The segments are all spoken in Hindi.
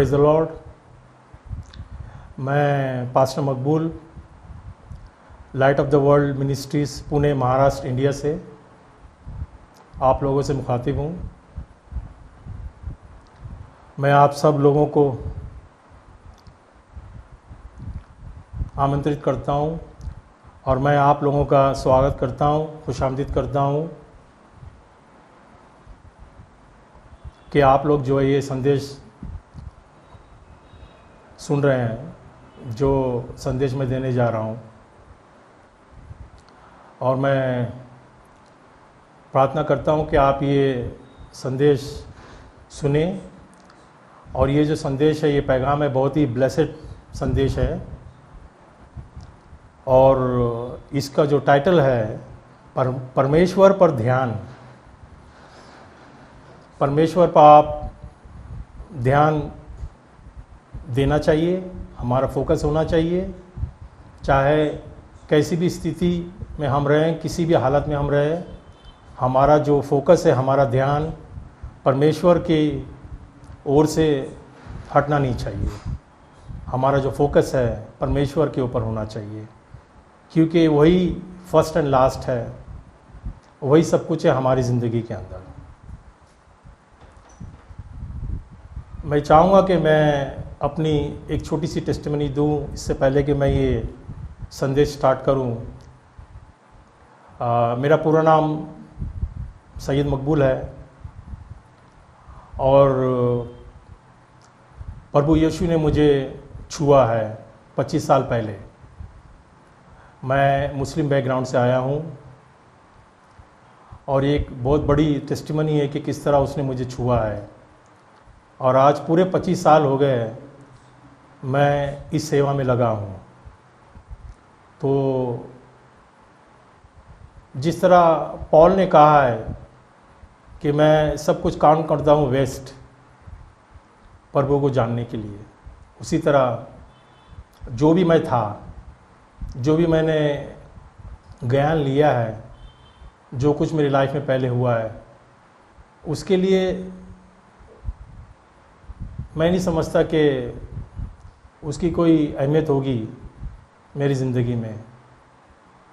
Praise the Lord. मैं pastor Maqbool, light of the world ministries Pune Maharashtra India से आप लोगों से मुखातिब हूँ। मैं आप सब लोगों को आमंत्रित करता हूँ और मैं आप लोगों का स्वागत करता हूँ, खुशामदीद करता हूँ कि आप लोग जो है ये संदेश सुन रहे हैं, जो संदेश मैं देने जा रहा हूँ। और मैं प्रार्थना करता हूँ कि आप ये संदेश सुने और ये जो संदेश है, ये पैगाम है, बहुत ही ब्लेसेड संदेश है। और इसका जो टाइटल है परमेश्वर पर ध्यान। परमेश्वर पर आप ध्यान देना चाहिए, हमारा फोकस होना चाहिए, चाहे कैसी भी स्थिति में हम रहें, किसी भी हालत में हम रहें, हमारा जो फोकस है, हमारा ध्यान परमेश्वर की ओर से हटना नहीं चाहिए। हमारा जो फोकस है परमेश्वर के ऊपर होना चाहिए, क्योंकि वही फर्स्ट एंड लास्ट है, वही सब कुछ है हमारी ज़िंदगी के अंदर। मैं चाहूँगा कि मैं अपनी एक छोटी सी टेस्टिमनी दूँ इससे पहले कि मैं ये संदेश स्टार्ट करूँ। मेरा पूरा नाम सैयद मकबूल है और प्रभु यीशु ने मुझे छुआ है 25 साल पहले। मैं मुस्लिम बैकग्राउंड से आया हूँ और एक बहुत बड़ी टेस्टिमनी है कि किस तरह उसने मुझे छुआ है। और आज पूरे 25 साल हो गए मैं इस सेवा में लगा हूँ। तो जिस तरह पॉल ने कहा है कि मैं सब कुछ काउंट करता हूँ वेस्ट प्रभु को जानने के लिए, उसी तरह जो भी मैं था, जो भी मैंने ज्ञान लिया है, जो कुछ मेरी लाइफ में पहले हुआ है, उसके लिए मैं नहीं समझता कि उसकी कोई अहमियत होगी मेरी ज़िंदगी में।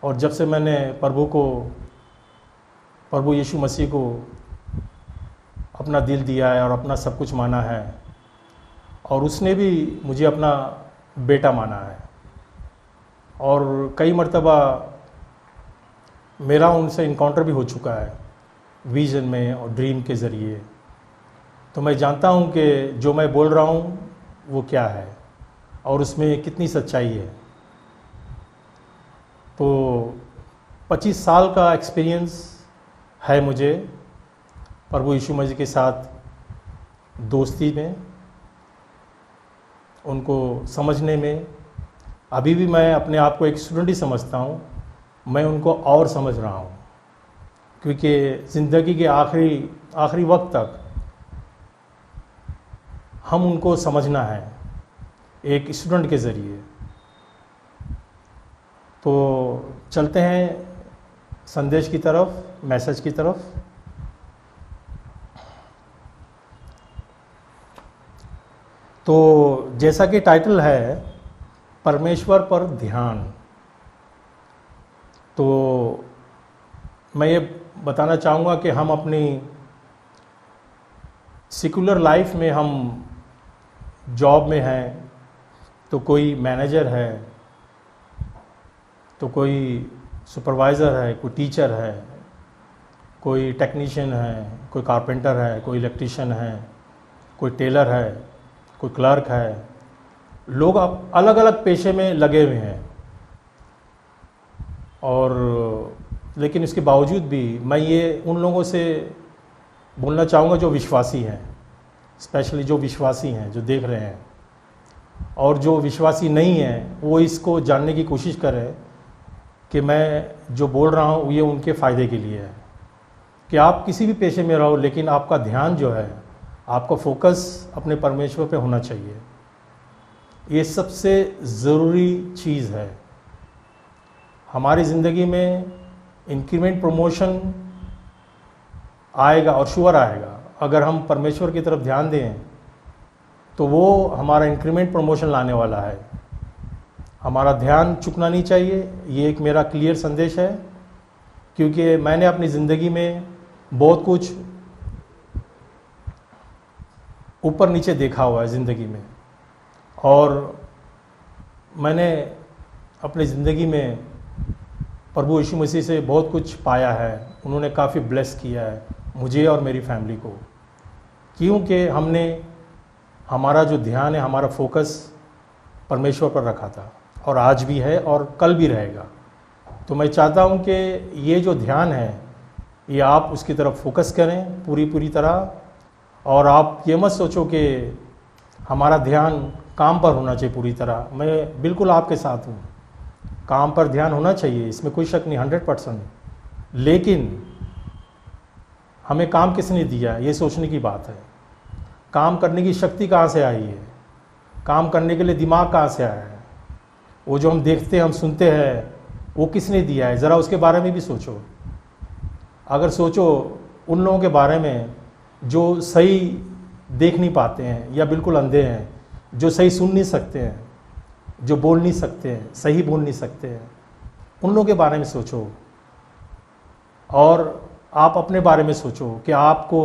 और जब से मैंने प्रभु यीशु मसीह को अपना दिल दिया है और अपना सब कुछ माना है, और उसने भी मुझे अपना बेटा माना है, और कई मर्तबा मेरा उनसे इनकाउंटर भी हो चुका है विज़न में और ड्रीम के ज़रिए। तो मैं जानता हूँ कि जो मैं बोल रहा हूँ वो क्या है और उसमें कितनी सच्चाई है। तो 25 साल का एक्सपीरियंस है मुझे प्रभु यीशु मसीह के साथ दोस्ती में, उनको समझने में। अभी भी मैं अपने आप को एक स्टूडेंट ही समझता हूँ, मैं उनको और समझ रहा हूँ, क्योंकि ज़िंदगी के आखिरी वक्त तक हम उनको समझना है एक स्टूडेंट के ज़रिए। तो चलते हैं संदेश की तरफ, मैसेज की तरफ। तो जैसा कि टाइटल है परमेश्वर पर ध्यान, तो मैं ये बताना चाहूँगा कि हम अपनी सेकुलर लाइफ में, हम जॉब में हैं तो कोई मैनेजर है, तो कोई सुपरवाइज़र है, कोई टीचर है, कोई टेक्नीशियन है, कोई कारपेंटर है, कोई इलेक्ट्रीशियन है, कोई टेलर है, कोई क्लर्क है। लोग अब अलग अलग पेशे में लगे हुए हैं, और लेकिन इसके बावजूद भी मैं ये उन लोगों से बोलना चाहूँगा जो विश्वासी हैं, स्पेशली जो विश्वासी हैं, जो देख रहे हैं, और जो विश्वासी नहीं हैं वो इसको जानने की कोशिश करें कि मैं जो बोल रहा हूँ ये उनके फ़ायदे के लिए है। कि आप किसी भी पेशे में रहो, लेकिन आपका ध्यान जो है, आपका फोकस अपने परमेश्वर पे होना चाहिए। ये सबसे ज़रूरी चीज़ है हमारी ज़िंदगी में। इंक्रीमेंट, प्रमोशन आएगा और श्योर आएगा अगर हम परमेश्वर की तरफ ध्यान दें तो वो हमारा इंक्रीमेंट प्रमोशन लाने वाला है। हमारा ध्यान चुकना नहीं चाहिए, ये एक मेरा क्लियर संदेश है, क्योंकि मैंने अपनी ज़िंदगी में बहुत कुछ ऊपर नीचे देखा हुआ है ज़िंदगी में, और मैंने अपनी ज़िंदगी में प्रभु यीशु मसीह से बहुत कुछ पाया है। उन्होंने काफ़ी ब्लेस किया है मुझे और मेरी फैमिली को, क्योंकि हमने हमारा जो ध्यान है, हमारा फोकस परमेश्वर पर रखा था, और आज भी है और कल भी रहेगा। तो मैं चाहता हूँ कि ये जो ध्यान है ये आप उसकी तरफ फोकस करें पूरी तरह, और आप ये मत सोचो कि हमारा ध्यान काम पर होना चाहिए पूरी तरह। मैं बिल्कुल आपके साथ हूँ, काम पर ध्यान होना चाहिए, इसमें कोई शक नहीं, 100%। लेकिन हमें काम किसने दिया ये सोचने की बात है। काम करने की शक्ति कहाँ से आई है, काम करने के लिए दिमाग कहाँ से आया है, वो जो हम देखते हैं, हम सुनते हैं, वो किसने दिया है, ज़रा उसके बारे में भी सोचो। अगर सोचो उन लोगों के बारे में जो सही देख नहीं पाते हैं या बिल्कुल अंधे हैं, जो सही सुन नहीं सकते हैं, जो बोल नहीं सकते हैं, सही बोल नहीं सकते हैं, उन लोगों के बारे में सोचो। और आप अपने बारे में सोचो कि आपको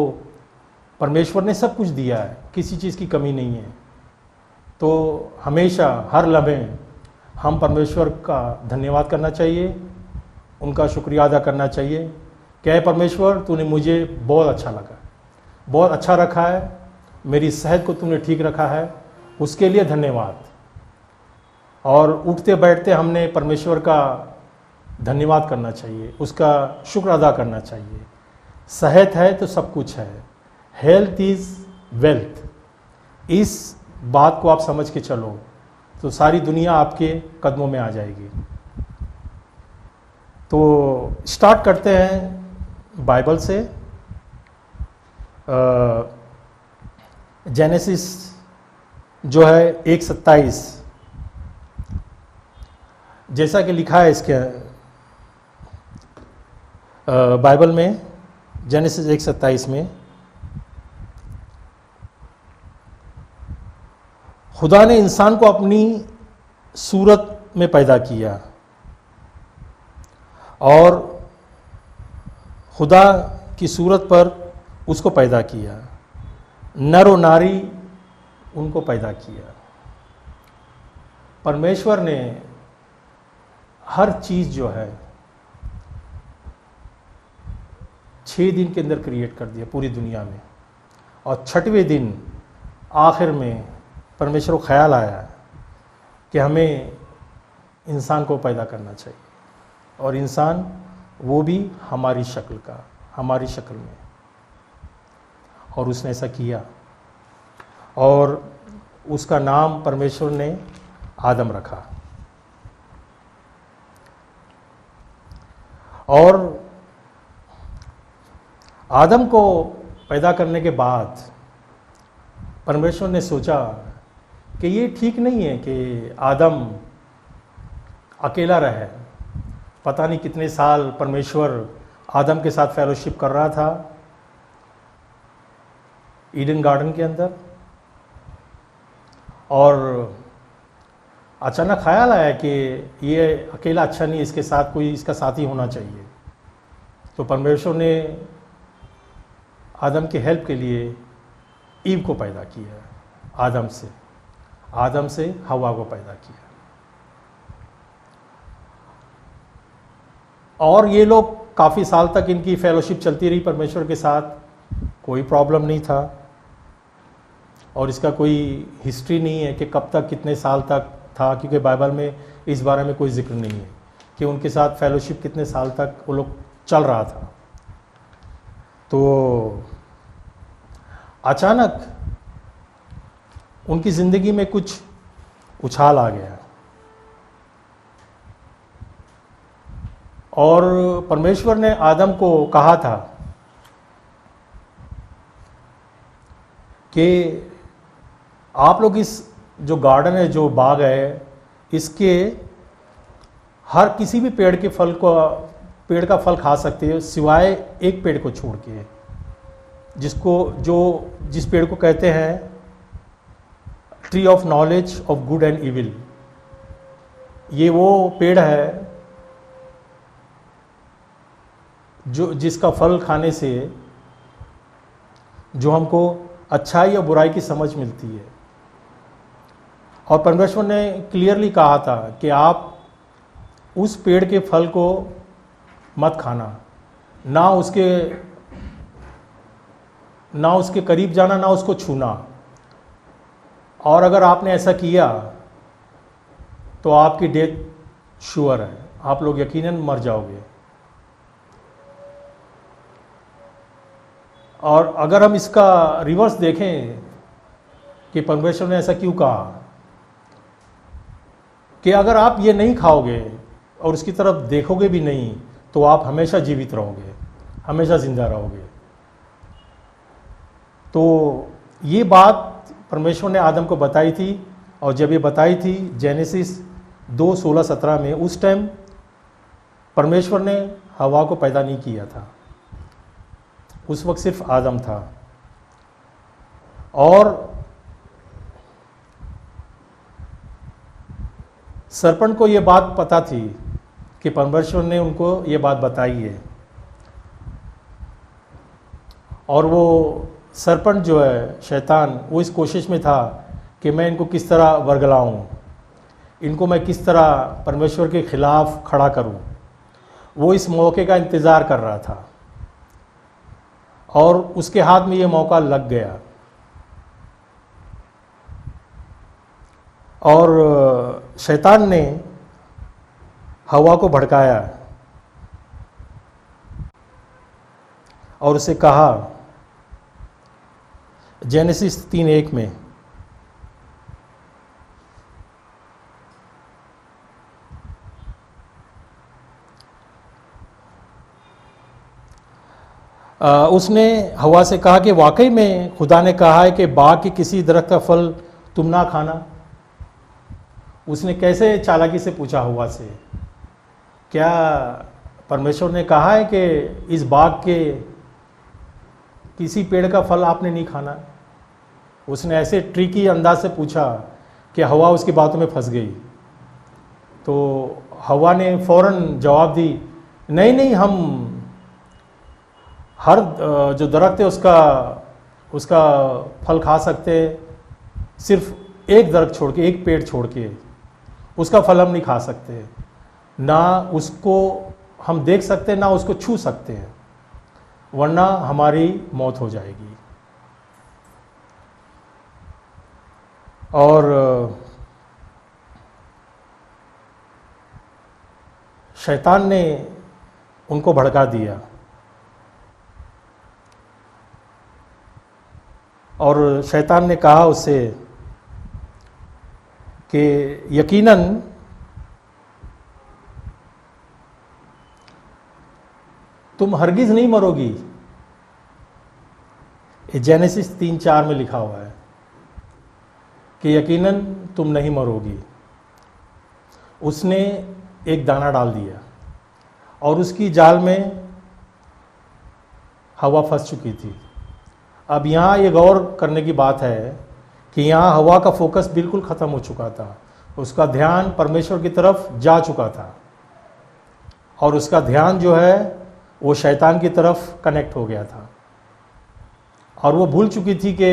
परमेश्वर ने सब कुछ दिया है, किसी चीज़ की कमी नहीं है। तो हमेशा हर लम्हे हम परमेश्वर का धन्यवाद करना चाहिए, उनका शुक्रिया अदा करना चाहिए कि हे परमेश्वर, तूने मुझे बहुत अच्छा लगा, बहुत अच्छा रखा है, मेरी सेहत को तूने ठीक रखा है, उसके लिए धन्यवाद। और उठते बैठते हमने परमेश्वर का धन्यवाद करना चाहिए, उसका शुक्र अदा करना चाहिए। सेहत है तो सब कुछ है, हेल्थ इज़ वेल्थ। इस बात को आप समझ के चलो तो सारी दुनिया आपके कदमों में आ जाएगी। तो स्टार्ट करते हैं बाइबल से। जेनेसिस जो है 1:27, जैसा कि लिखा है इसके बाइबल में, जेनेसिस 1:27 में, खुदा ने इंसान को अपनी सूरत में पैदा किया, और खुदा की सूरत पर उसको पैदा किया, नर और नारी उनको पैदा किया। परमेश्वर ने हर चीज़ जो है 6 दिन के अंदर क्रिएट कर दिया पूरी दुनिया में, और 6वें दिन आखिर में परमेश्वर को ख्याल आया कि हमें इंसान को पैदा करना चाहिए, और इंसान वो भी हमारी शक्ल का, हमारी शक्ल में। और उसने ऐसा किया, और उसका नाम परमेश्वर ने आदम रखा। और आदम को पैदा करने के बाद परमेश्वर ने सोचा कि ये ठीक नहीं है कि आदम अकेला रहे। पता नहीं कितने साल परमेश्वर आदम के साथ फेलोशिप कर रहा था ईडन गार्डन के अंदर, और अचानक ख्याल आया कि ये अकेला अच्छा नहीं, इसके साथ कोई इसका साथी होना चाहिए। तो परमेश्वर ने आदम के हेल्प के लिए ईव को पैदा किया, आदम से हवा को पैदा किया। और ये लोग काफ़ी साल तक इनकी फेलोशिप चलती रही परमेश्वर के साथ, कोई प्रॉब्लम नहीं था, और इसका कोई हिस्ट्री नहीं है कि कब तक कितने साल तक था, क्योंकि बाइबल में इस बारे में कोई जिक्र नहीं है कि उनके साथ फेलोशिप कितने साल तक वो लोग चल रहा था। तो अचानक उनकी ज़िंदगी में कुछ उछाल आ गया, और परमेश्वर ने आदम को कहा था कि आप लोग इस जो गार्डन है, जो बाग है, इसके हर किसी भी पेड़ का फल खा सकते हो, सिवाय एक पेड़ को छोड़ के, जिस पेड़ को कहते हैं tree of knowledge of good and evil, ये वो पेड़ है जिसका फल खाने से जो हमको अच्छाई या बुराई की समझ मिलती है। और परमेश्वर ने क्लियरली कहा था कि आप उस पेड़ के फल को मत खाना, ना उसके करीब जाना, ना उसको छूना। और अगर आपने ऐसा किया तो आपकी डेथ श्योर है, आप लोग यकीनन मर जाओगे। और अगर हम इसका रिवर्स देखें कि परमेश्वर ने ऐसा क्यों कहा, कि अगर आप ये नहीं खाओगे और उसकी तरफ देखोगे भी नहीं तो आप हमेशा जीवित रहोगे, हमेशा जिंदा रहोगे। तो ये बात परमेश्वर ने आदम को बताई थी, और जब ये बताई थी जेनेसिस 2:16-17 में, उस टाइम परमेश्वर ने हवा को पैदा नहीं किया था, उस वक्त सिर्फ आदम था। और सरपंच को ये बात पता थी कि परमेश्वर ने उनको ये बात बताई है, और वो सरपंच जो है शैतान, वो इस कोशिश में था कि मैं इनको किस तरह वर्गलाऊं, इनको मैं किस तरह परमेश्वर के खिलाफ खड़ा करूं। वो इस मौके का इंतज़ार कर रहा था और उसके हाथ में ये मौका लग गया। और शैतान ने हवा को भड़काया और उसे कहा, जेनेसिस 3:1 में, उसने हवा से कहा कि वाकई में खुदा ने कहा है कि बाग के किसी दरख्त का फल तुम ना खाना। उसने कैसे चालाकी से पूछा हवा से, क्या परमेश्वर ने कहा है कि इस बाग के किसी पेड़ का फल आपने नहीं खाना? उसने ऐसे ट्रिकी अंदाज से पूछा कि हवा उसकी बातों में फंस गई। तो हवा ने फौरन जवाब दी, नहीं नहीं, हम हर जो दरख्त है उसका फल खा सकते हैं, सिर्फ एक दरख्त छोड़ के, एक पेड़ छोड़ के, उसका फल हम नहीं खा सकते। ना उसको हम देख सकते, ना उसको छू सकते हैं, वरना हमारी मौत हो जाएगी। और शैतान ने उनको भड़का दिया और शैतान ने कहा उससे कि यकीनन तुम हरगिज नहीं मरोगी। जेनेसिस 3:4 में लिखा हुआ है कि यकीनन तुम नहीं मरोगी। उसने एक दाना डाल दिया और उसकी जाल में हवा फंस चुकी थी। अब यहाँ ये गौर करने की बात है कि यहाँ हवा का फोकस बिल्कुल ख़त्म हो चुका था, उसका ध्यान परमेश्वर की तरफ जा चुका था और उसका ध्यान जो है वो शैतान की तरफ कनेक्ट हो गया था। और वो भूल चुकी थी कि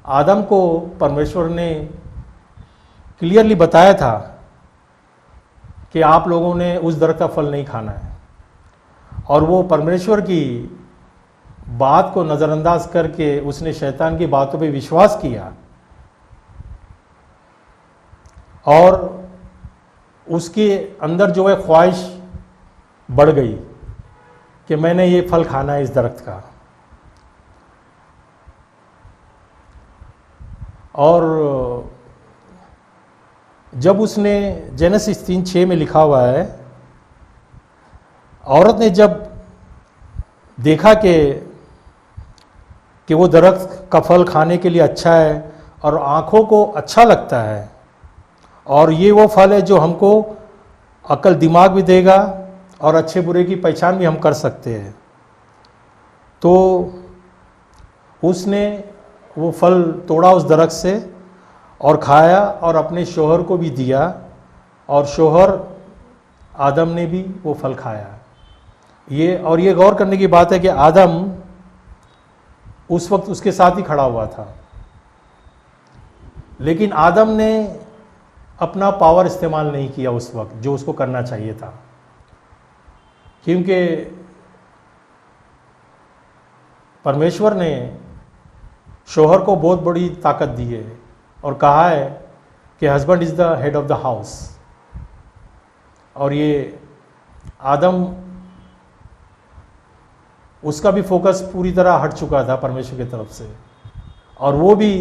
आदम को परमेश्वर ने क्लियरली बताया था कि आप लोगों ने उस दरख्त का फल नहीं खाना है, और वो परमेश्वर की बात को नज़रअंदाज करके उसने शैतान की बातों पे विश्वास किया और उसके अंदर जो है ख्वाहिश बढ़ गई कि मैंने ये फल खाना है इस दरख्त का। और जब उसने, जेनेसिस 3:6 में लिखा हुआ है, औरत ने जब देखा कि वो दरख्त का फल खाने के लिए अच्छा है और आँखों को अच्छा लगता है, और ये वो फल है जो हमको अक्ल दिमाग भी देगा और अच्छे बुरे की पहचान भी हम कर सकते हैं, तो उसने वो फल तोड़ा उस दरख्त से और खाया और अपने शोहर को भी दिया, और शोहर आदम ने भी वो फल खाया। ये गौर करने की बात है कि आदम उस वक्त उसके साथ ही खड़ा हुआ था, लेकिन आदम ने अपना पावर इस्तेमाल नहीं किया उस वक्त जो उसको करना चाहिए था, क्योंकि परमेश्वर ने शोहर को बहुत बड़ी ताकत दी है और कहा है कि husband is the head of the house. और ये आदम, उसका भी फोकस पूरी तरह हट चुका था परमेश्वर की तरफ से, और वो भी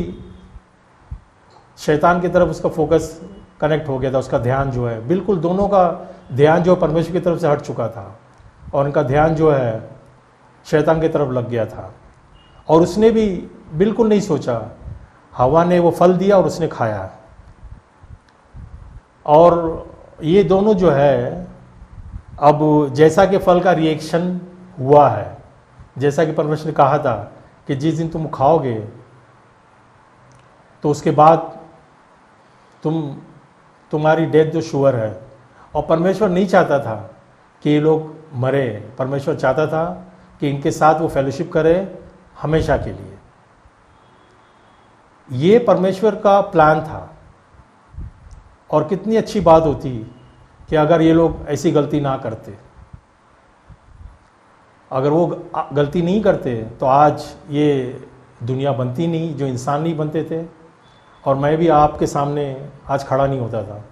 शैतान की तरफ उसका फोकस कनेक्ट हो गया था। उसका ध्यान जो है, बिल्कुल दोनों का ध्यान जो परमेश्वर की तरफ से हट चुका था, और उनका ध्यान जो है शैतान की तरफ लग गया था। और उसने भी बिल्कुल नहीं सोचा, हवा ने वो फल दिया और उसने खाया। और ये दोनों जो है, अब जैसा कि फल का रिएक्शन हुआ है, जैसा कि परमेश्वर ने कहा था कि जिस दिन तुम खाओगे तो उसके बाद तुम्हारी डेथ जो श्योर है। और परमेश्वर नहीं चाहता था कि ये लोग मरे, परमेश्वर चाहता था कि इनके साथ वो फेलोशिप करे हमेशा के लिए। ये परमेश्वर का प्लान था। और कितनी अच्छी बात होती कि अगर ये लोग ऐसी गलती ना करते, अगर वो गलती नहीं करते तो आज ये दुनिया बनती नहीं, जो इंसान नहीं बनते थे, और मैं भी आपके सामने आज खड़ा नहीं होता था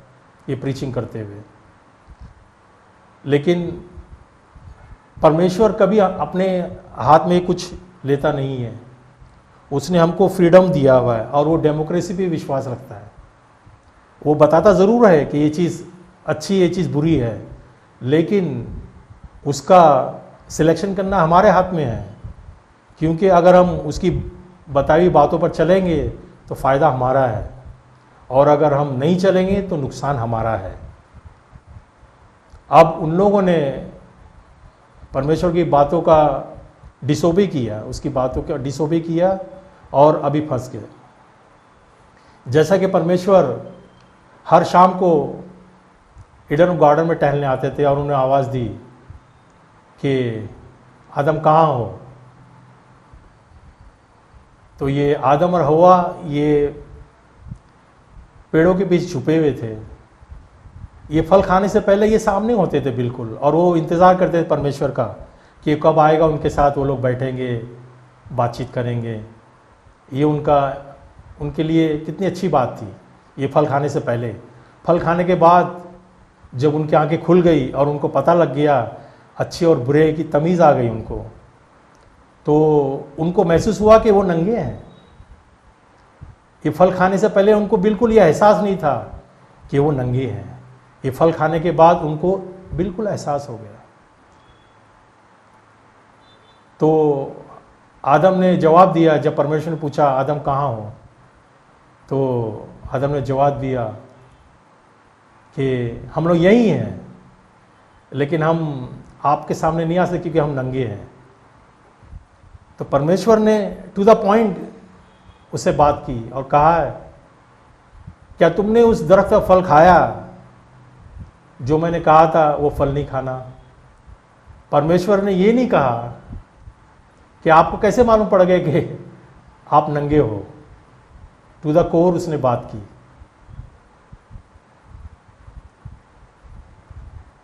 ये प्रीचिंग करते हुए। लेकिन परमेश्वर कभी अपने हाथ में कुछ लेता नहीं है। उसने हमको फ्रीडम दिया हुआ है, और वो डेमोक्रेसी पे विश्वास रखता है। वो बताता ज़रूर है कि ये चीज़ अच्छी, ये चीज़ बुरी है, लेकिन उसका सिलेक्शन करना हमारे हाथ में है। क्योंकि अगर हम उसकी बताई हुई बातों पर चलेंगे तो फ़ायदा हमारा है, और अगर हम नहीं चलेंगे तो नुकसान हमारा है। अब उन लोगों ने परमेश्वर की बातों का डिसोबे किया, उसकी बातों का डिसोबे किया, और अभी फंस गए। जैसा कि परमेश्वर हर शाम को ईडन गार्डन में टहलने आते थे, और उन्हें आवाज़ दी कि आदम कहाँ हो। तो ये आदम और हवा ये पेड़ों के बीच छुपे हुए थे। ये फल खाने से पहले ये सामने होते थे बिल्कुल, और वो इंतज़ार करते थे परमेश्वर का कि कब आएगा, उनके साथ वो लोग बैठेंगे, बातचीत करेंगे। ये उनके लिए कितनी अच्छी बात थी ये फल खाने से पहले। फल खाने के बाद जब उनकी आंखें खुल गई और उनको पता लग गया, अच्छे और बुरे की तमीज़ आ गई उनको, तो उनको महसूस हुआ कि वो नंगे हैं। ये फल खाने से पहले उनको बिल्कुल ये एहसास नहीं था कि वो नंगे हैं। ये फल खाने के बाद उनको बिल्कुल एहसास हो गया। तो आदम ने जवाब दिया, जब परमेश्वर ने पूछा आदम कहाँ हो, तो आदम ने जवाब दिया कि हम लोग यही हैं, लेकिन हम आपके सामने नहीं आ सकते क्योंकि हम नंगे हैं। तो परमेश्वर ने टू द पॉइंट उससे बात की और कहा है, क्या तुमने उस दरख्त का फल खाया जो मैंने कहा था वो फल नहीं खाना। परमेश्वर ने ये नहीं कहा कि आपको कैसे मालूम पड़ गया कि आप नंगे हो। टू द कोर उसने बात की।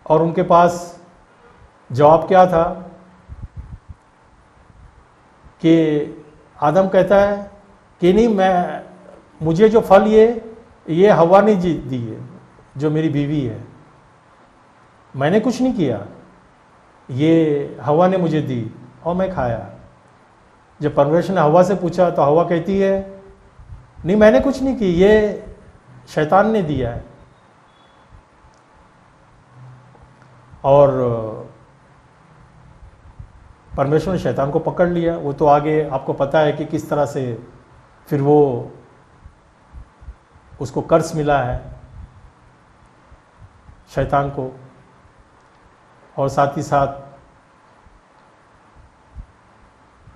और उनके पास जवाब क्या था कि आदम कहता है कि नहीं, मुझे जो फल ये हवा ने दी है, जो मेरी बीवी है। मैंने कुछ नहीं किया, ये हवा ने मुझे दी और मैं खाया। जब परमेश्वर ने हवा से पूछा तो हवा कहती है नहीं, मैंने कुछ नहीं की, ये शैतान ने दिया है। और परमेश्वर ने शैतान को पकड़ लिया। वो तो आगे आपको पता है कि किस तरह से फिर वो उसको कर्स मिला है शैतान को, और साथ ही साथ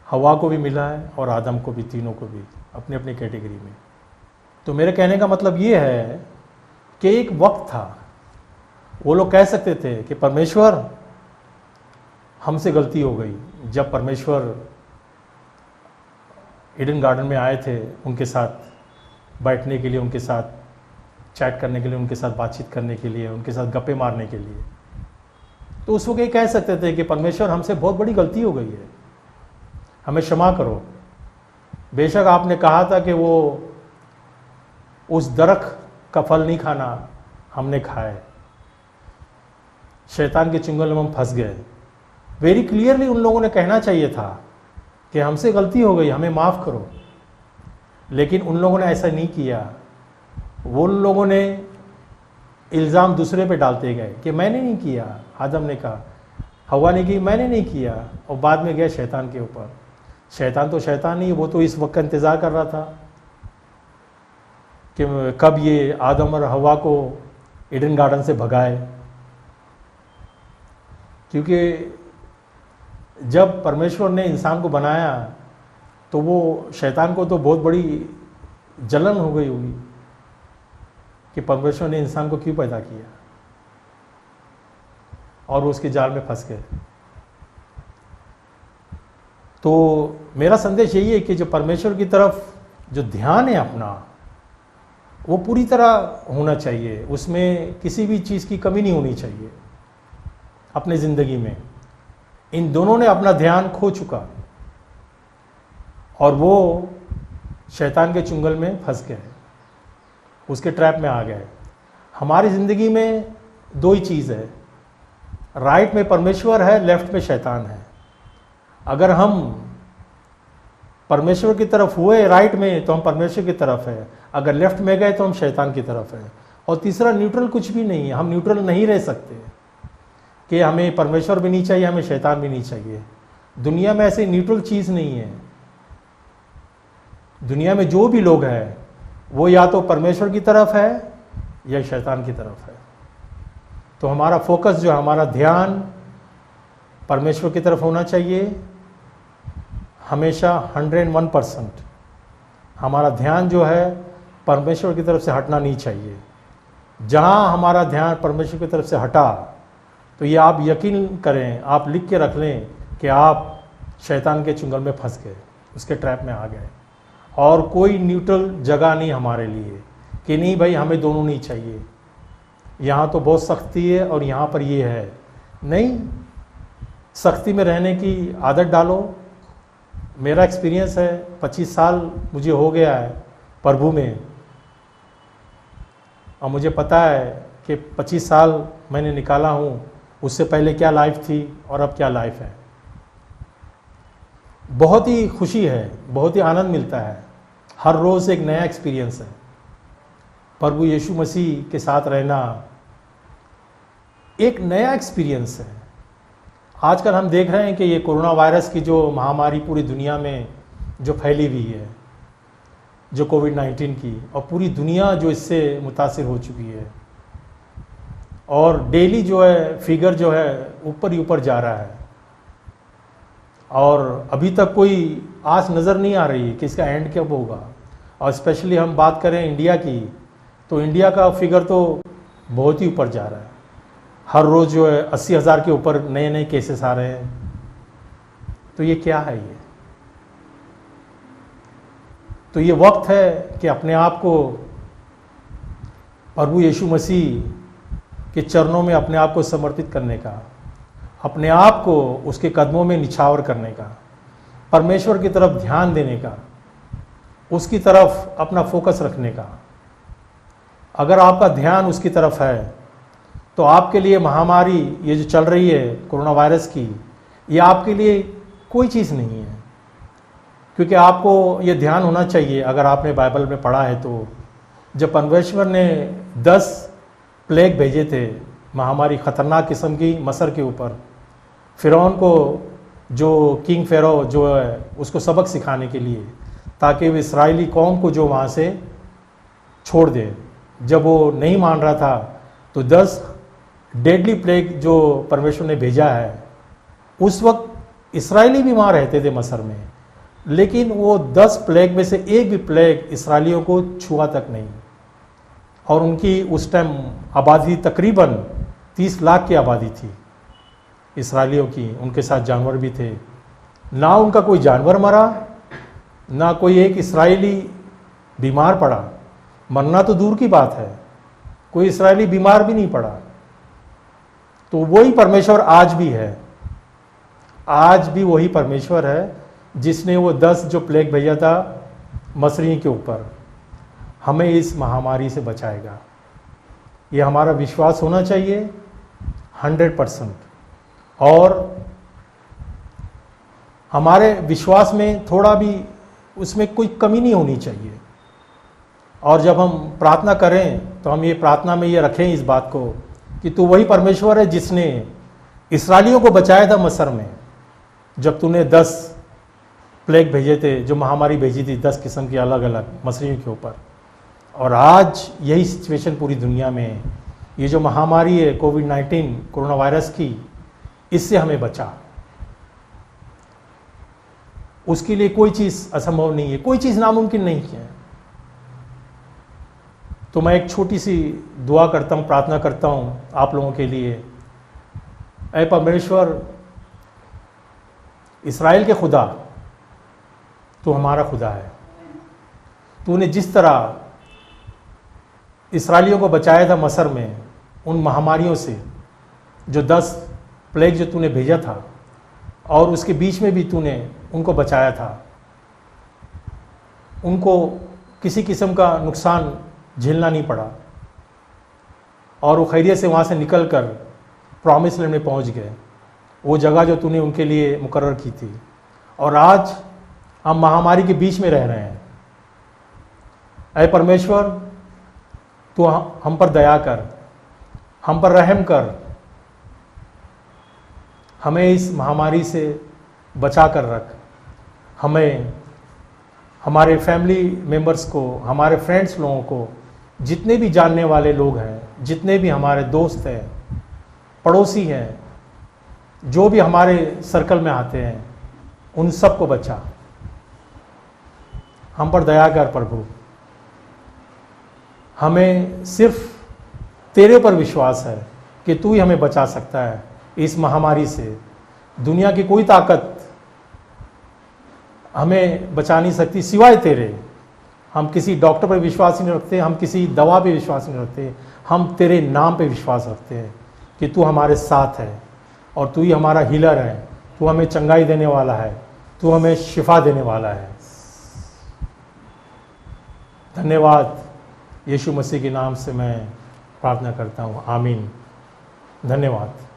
हवा को भी मिला है और आदम को भी, तीनों को भी अपनी अपनी कैटेगरी में। तो मेरे कहने का मतलब ये है कि एक वक्त था, वो लोग कह सकते थे कि परमेश्वर हमसे गलती हो गई। जब परमेश्वर ईडन गार्डन में आए थे उनके साथ बैठने के लिए, उनके साथ चैट करने के लिए, उनके साथ बातचीत करने के लिए, उनके साथ गप्पे मारने के लिए, तो उस वक्त ये कह सकते थे कि परमेश्वर हमसे बहुत बड़ी गलती हो गई है, हमें क्षमा करो। बेशक आपने कहा था कि वो उस दरख्त का फल नहीं खाना, हमने खाए, शैतान के चुंगल में हम फंस गए। वेरी क्लियरली उन लोगों ने कहना चाहिए था कि हमसे गलती हो गई, हमें माफ़ करो, लेकिन उन लोगों ने ऐसा नहीं किया। वो उन लोगों ने इल्ज़ाम दूसरे पे डालते गए कि मैंने नहीं किया, आदम ने कहा, हवा ने की, मैंने नहीं किया, और बाद में गए शैतान के ऊपर। शैतान तो शैतान नहीं, वो तो इस वक्त का इंतज़ार कर रहा था कि कब ये आदम और हवा को ईडन गार्डन से भगाए, क्योंकि जब परमेश्वर ने इंसान को बनाया तो वो शैतान को तो बहुत बड़ी जलन हो गई होगी कि परमेश्वर ने इंसान को क्यों पैदा किया, और वो उसके जाल में फंस गए। तो मेरा संदेश यही है कि जो परमेश्वर की तरफ जो ध्यान है अपना, वो पूरी तरह होना चाहिए, उसमें किसी भी चीज़ की कमी नहीं होनी चाहिए अपने ज़िंदगी में। इन दोनों ने अपना ध्यान खो चुका और वो शैतान के चुंगल में फंस गए, उसके ट्रैप में आ गए। हमारी ज़िंदगी में दो ही चीज़ है, राइट में परमेश्वर है, लेफ्ट में शैतान है। अगर हम परमेश्वर की तरफ हुए राइट में तो हम परमेश्वर की तरफ है, अगर लेफ्ट में गए तो हम शैतान की तरफ है। और तीसरा न्यूट्रल कुछ भी नहीं है, हम न्यूट्रल नहीं रह सकते कि हमें परमेश्वर भी नहीं चाहिए, हमें शैतान भी नहीं चाहिए। दुनिया में ऐसी न्यूट्रल चीज़ नहीं है। दुनिया में जो भी लोग हैं वो या तो परमेश्वर की तरफ है या शैतान की तरफ है। तो हमारा फोकस जो है, हमारा ध्यान परमेश्वर की तरफ होना चाहिए हमेशा। 101% हमारा ध्यान जो है परमेश्वर की तरफ से हटना नहीं चाहिए। जहाँ हमारा ध्यान परमेश्वर की तरफ से हटा तो ये आप यकीन करें, आप लिख के रख लें कि आप शैतान के चुंगल में फंस गए, उसके ट्रैप में आ गए। और कोई न्यूट्रल जगह नहीं हमारे लिए कि नहीं भाई हमें दोनों नहीं चाहिए, यहाँ तो बहुत सख्ती है और यहाँ पर ये है। नहीं, सख्ती में रहने की आदत डालो। मेरा एक्सपीरियंस है, 25 साल मुझे हो गया है प्रभु में, और मुझे पता है कि 25 साल मैंने निकाला हूँ, उससे पहले क्या लाइफ थी और अब क्या लाइफ है। बहुत ही खुशी है, बहुत ही आनंद मिलता है, हर रोज़ एक नया एक्सपीरियंस है। प्रभु यीशु मसीह के साथ रहना एक नया एक्सपीरियंस है। आजकल हम देख रहे हैं कि ये कोरोना वायरस की जो महामारी पूरी दुनिया में जो फैली हुई है, जो कोविड-19 की, और पूरी दुनिया जो इससे मुतासिर हो चुकी है, और डेली जो है फिगर जो है ऊपर ही ऊपर जा रहा है, और अभी तक कोई आस नज़र नहीं आ रही कि इसका एंड कब होगा। और स्पेशली हम बात करें इंडिया की, तो इंडिया का फिगर तो बहुत ही ऊपर जा रहा है। हर रोज़ जो है 80,000 के ऊपर नए नए केसेस आ रहे हैं। तो ये क्या है ये? तो ये वक्त है कि अपने आप को प्रभु यीशु मसीह के चरणों में अपने आप को समर्पित करने का, अपने आप को उसके कदमों में निछावर करने का, परमेश्वर की तरफ ध्यान देने का, उसकी तरफ अपना फोकस रखने का। अगर आपका ध्यान उसकी तरफ है तो आपके लिए महामारी ये जो चल रही है कोरोना वायरस की, ये आपके लिए कोई चीज़ नहीं है, क्योंकि आपको ये ध्यान होना चाहिए। अगर आपने बाइबल में पढ़ा है तो जब परमेश्वर ने 10 प्लेग भेजे थे, महामारी ख़तरनाक किस्म की मसर के ऊपर, फ़िरौन को, जो किंग फ़ेरो जो है, उसको सबक सिखाने के लिए, ताकि वो इस्राएली कौम को जो वहाँ से छोड़ दे। जब वो नहीं मान रहा था तो 10 डेडली प्लेग जो परमेश्वर ने भेजा है, उस वक्त इस्राएली भी वहाँ रहते थे मसर में, लेकिन वो 10 प्लेग में से एक भी प्लेग इसराइलियों को छुआ तक नहीं। और उनकी उस टाइम आबादी तकरीबन 30 लाख की आबादी थी इसराइलियों की, उनके साथ जानवर भी थे। ना उनका कोई जानवर मरा, ना कोई एक इसराइली बीमार पड़ा। मरना तो दूर की बात है, कोई इसराइली बीमार भी नहीं पड़ा। तो वही परमेश्वर आज भी है, आज भी वही परमेश्वर है जिसने वो 10 जो प्लेग भेजा था मसरी के ऊपर, हमें इस महामारी से बचाएगा। ये हमारा विश्वास होना चाहिए 100%। और हमारे विश्वास में थोड़ा भी उसमें कोई कमी नहीं होनी चाहिए। और जब हम प्रार्थना करें तो हम ये प्रार्थना में ये रखें इस बात को कि तू वही परमेश्वर है जिसने इसराइलियों को बचाया था मिस्र में, जब तूने 10 प्लेग भेजे थे, जो महामारी भेजी थी 10 किस्म की अलग अलग मछलियों के ऊपर। और आज यही सिचुएशन पूरी दुनिया में है। ये जो महामारी है कोविड-19 कोरोना वायरस की, इससे हमें बचा। उसके लिए कोई चीज़ असंभव नहीं है, कोई चीज़ नामुमकिन नहीं है। तो मैं एक छोटी सी दुआ करता हूँ, प्रार्थना करता हूँ आप लोगों के लिए। ऐ परमेश्वर, इस्राएल के खुदा, तू हमारा खुदा है। तूने जिस तरह इस्राएलियों को बचाया था मिस्र में उन महामारियों से, जो 10 प्लेग जो तूने भेजा था, और उसके बीच में भी तूने उनको बचाया था, उनको किसी किस्म का नुकसान झेलना नहीं पड़ा, और वो खैरियत से वहाँ से निकल कर प्रॉमिस लैंड में पहुँच गए, वो जगह जो तूने उनके लिए मुकर्रर की थी। और आज हम महामारी के बीच में रह रहे हैं। ऐ परमेश्वर, तू हम पर दया कर, हम पर रहम कर, हमें इस महामारी से बचा कर रख। हमें, हमारे फैमिली मेंबर्स को, हमारे फ्रेंड्स लोगों को, जितने भी जानने वाले लोग हैं, जितने भी हमारे दोस्त हैं, पड़ोसी हैं, जो भी हमारे सर्कल में आते हैं, उन सबको बचा। हम पर दया कर प्रभु। हमें सिर्फ तेरे ऊपर विश्वास है कि तू ही हमें बचा सकता है इस महामारी से। दुनिया की कोई ताकत हमें बचा नहीं सकती सिवाय तेरे। हम किसी डॉक्टर पर विश्वास नहीं रखते, हम किसी दवा पे विश्वास नहीं रखते, हम तेरे नाम पे विश्वास रखते हैं कि तू हमारे साथ है और तू ही हमारा हीलर है। तू हमें चंगाई देने वाला है, तू हमें शिफा देने वाला है। धन्यवाद। यीशु मसीह के नाम से मैं प्रार्थना करता हूँ, आमीन। धन्यवाद।